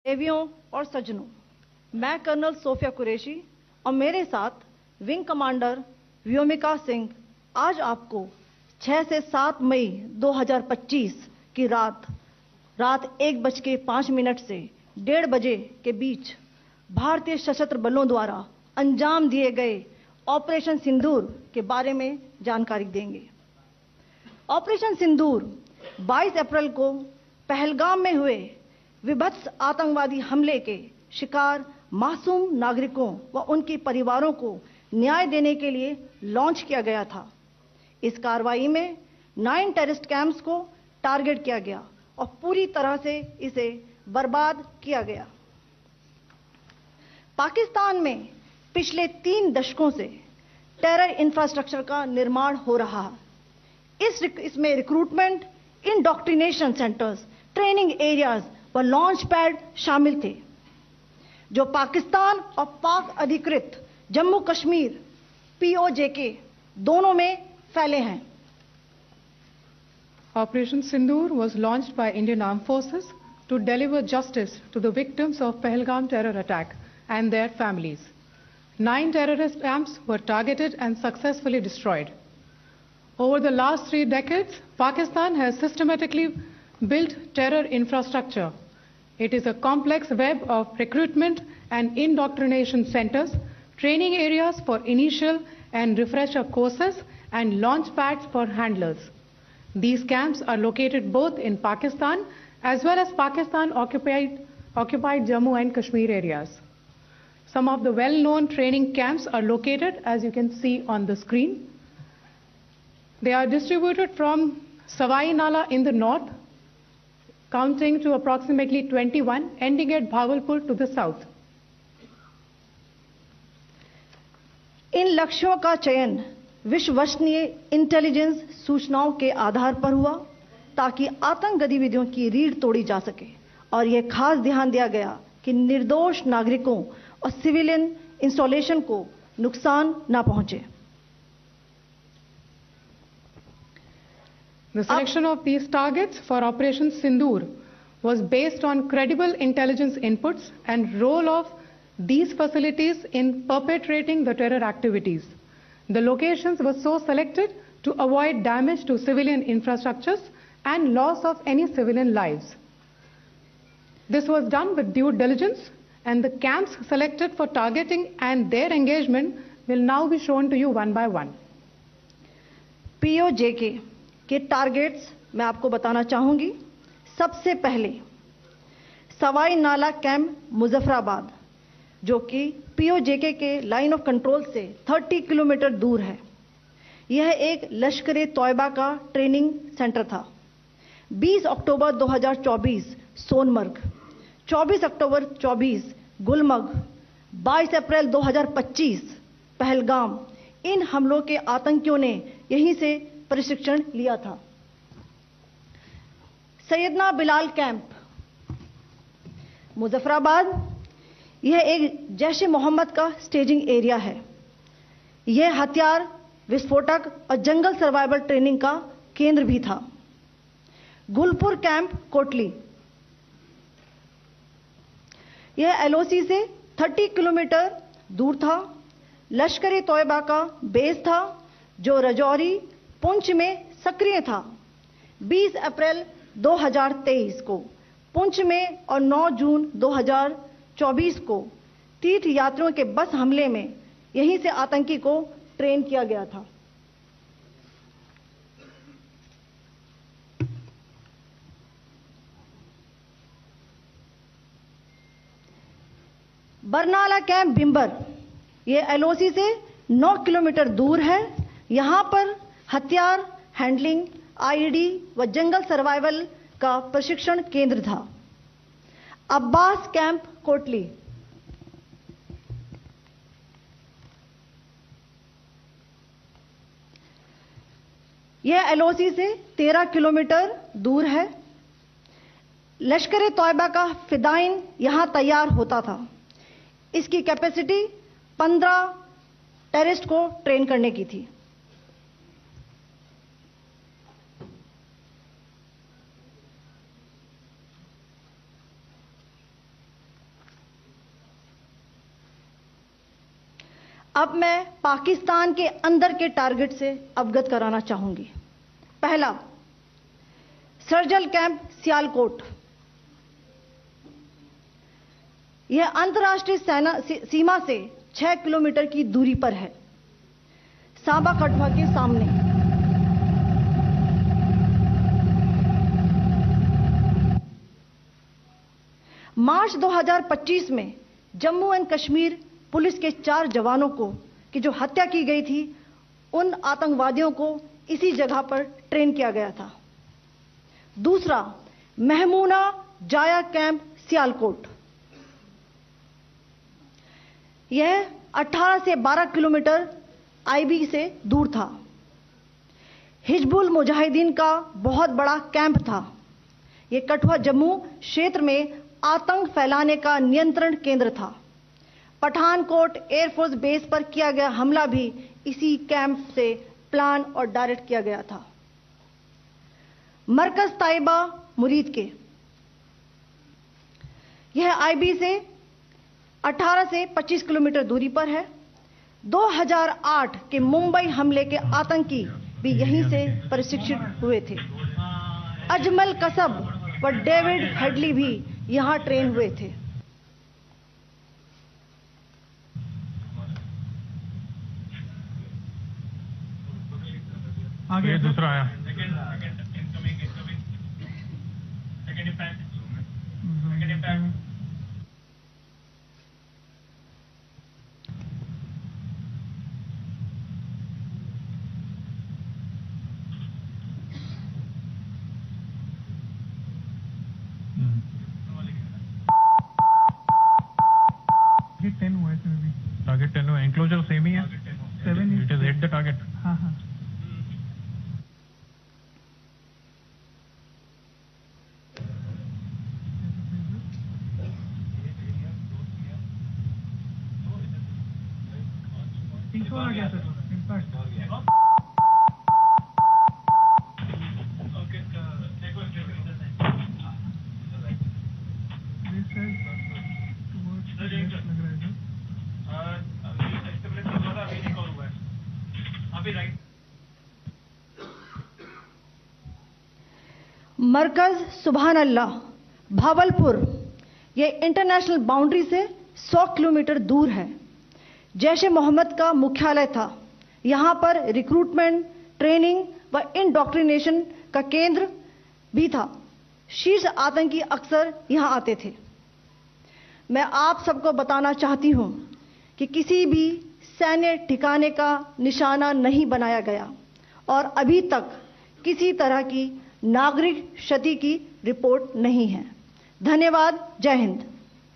देवियों और सज्जनों, मैं कर्नल सोफिया कुरैशी और मेरे साथ विंग कमांडर व्योमिका सिंह आज आपको 6 से 7 मई 2025 की रात 1:05 से 1:30 बजे के बीच भारतीय सशस्त्र बलों द्वारा अंजाम दिए गए ऑपरेशन सिंदूर के बारे में जानकारी देंगे। ऑपरेशन सिंदूर 22 अप्रैल को पहलगाम में हुए विभत्स आतंकवादी हमले के शिकार मासूम नागरिकों व उनके परिवारों को न्याय देने के लिए लॉन्च किया गया था। इस कार्रवाई में 9 टेररिस्ट कैंप्स को टारगेट किया गया और पूरी तरह से इसे बर्बाद किया गया। पाकिस्तान में पिछले 3 दशकों से टेरर इंफ्रास्ट्रक्चर का निर्माण हो रहा है। इसमें recruitment, indoctrination centres, training areas व लॉन्च पैड शामिल थे, जो पाकिस्तान और पाक अधिकृत जम्मू कश्मीर POJK दोनों में फैले हैं। Operation Sindoor was launched by Indian Armed Forces to deliver justice to the victims of Pahalgam terror attack and their families. 9 terrorist camps were targeted and successfully destroyed. Over the last 3 decades, Pakistan has systematically built terror infrastructure. It is a complex web of recruitment and indoctrination centers, training areas for initial and refresher courses, and launch pads for handlers. These camps are located both in Pakistan as well as Pakistan-occupied Jammu and Kashmir areas. Some of the well-known training camps are located, as you can see on the screen. They are distributed from Savai Nala in the north, counting to approximately 21, ending at Bhagalpur to the south. इन लक्ष्यों का चयन विश्वसनीय intelligence सूचनाओं के आधार पर हुआ ताकि आतंक गतिविधियों की रीढ़ तोड़ी जा सके, और यह खास ध्यान दिया गया कि निर्दोष नागरिकों और सिविलियन इंस्टॉलेशन को नुकसान न पहुंचे। The selection of these targets for Operation Sindoor was based on credible intelligence inputs and role of these facilities in perpetrating the terror activities. The locations were so selected to avoid damage to civilian infrastructures and loss of any civilian lives. This was done with due diligence, and the camps selected for targeting and their engagement will now be shown to you one by one. POJK के targets मैं आपको बताना चाहूंगी। सबसे पहले सवाई नाला camp Muzaffarabad, जो कि POJK के लाइन ऑफ कंट्रोल से 30 किलोमीटर दूर है। यह एक लश्कर तौयबा का ट्रेनिंग सेंटर था। 20 अक्टूबर 2024 सोनमर्ग, 24 अक्टूबर 24 गुलमर्ग, 22 अप्रैल 2025 पहलगाम, इन हमलों के आतंकियों ने यहीं से प्रशिक्षण लिया था। सैयदना बिलाल कैंप मुजफ्फराबाद, यह एक जैश ए मोहम्मद का स्टेजिंग एरिया है। यह हथियार, विस्फोटक और जंगल सर्वाइवल ट्रेनिंग का केंद्र भी था। गुलपुर कैंप कोटली, यह LOC से 30 किलोमीटर दूर था। लश्कर तौयबा का बेस था, जो रजौरी पुंछ में सक्रिय था। 20 अप्रैल 2023 को पुंछ में और 9 जून 2024 को तीर्थ यात्रियों के बस हमले में यहीं से आतंकी को ट्रेन किया गया था। बरनाला कैंप बिंबर, यह LOC से 9 किलोमीटर दूर है। यहां पर हथियार, हैंडलिंग, IED व जंगल सर्वाइवल का प्रशिक्षण केंद्र था। अब्बास कैंप कोटली, यह LOC से 13 किलोमीटर दूर है। लश्कर तौयबा का फिदाइन यहां तैयार होता था। इसकी कैपेसिटी 15 टेररिस्ट को ट्रेन करने की थी। अब मैं पाकिस्तान के अंदर के टारगेट से अवगत कराना चाहूंगी। पहला, सर्जिकल कैंप सियालकोट। यह अंतर्राष्ट्रीय सीमा से 6 किलोमीटर की दूरी पर है, सांबा कठुआ के सामने। मार्च 2025 में जम्मू एंड कश्मीर पुलिस के 4 जवानों को की जो हत्या की गई थी, उन आतंकवादियों को इसी जगह पर ट्रेन किया गया था। दूसरा, महमूना जाया कैंप सियालकोट। यह 18 से 12 किलोमीटर आईबी से दूर था। हिजबुल मुजाहिदीन का बहुत बड़ा कैंप था। यह कठुआ जम्मू क्षेत्र में आतंक फैलाने का नियंत्रण केंद्र था। पठानकोट एयरफोर्स बेस पर किया गया हमला भी इसी कैंप से प्लान और डायरेक्ट किया गया था। मरकज ताइबा मुरीद के, यह आईबी से 18 से 25 किलोमीटर दूरी पर है। 2008 के मुंबई हमले के आतंकी भी यहीं से प्रशिक्षित हुए थे। अजमल कसब व डेविड हेडली भी यहां ट्रेन हुए थे। आगे दूसरा आया। टारगेट 10 हुआ, एंक्लोजर सेम ही है। 7 it is hit the target. हाँ हाँ। आ गया सर, इम्पैक्ट। मरकज सुभान अल्लाह भावलपुर, यह इंटरनेशनल बाउंड्री से 100 किलोमीटर दूर है। जैश-ए मोहम्मद का मुख्यालय था। यहां पर रिक्रूटमेंट, ट्रेनिंग व इंडॉक्ट्रिनेशन का केंद्र भी था। शीर्ष आतंकी अक्सर यहां आते थे। मैं आप सबको बताना चाहती हूं कि किसी भी सैन्य ठिकाने का निशाना नहीं बनाया गया और अभी तक किसी तरह की नागरिक क्षति की रिपोर्ट नहीं है। धन्यवाद। जय हिंद।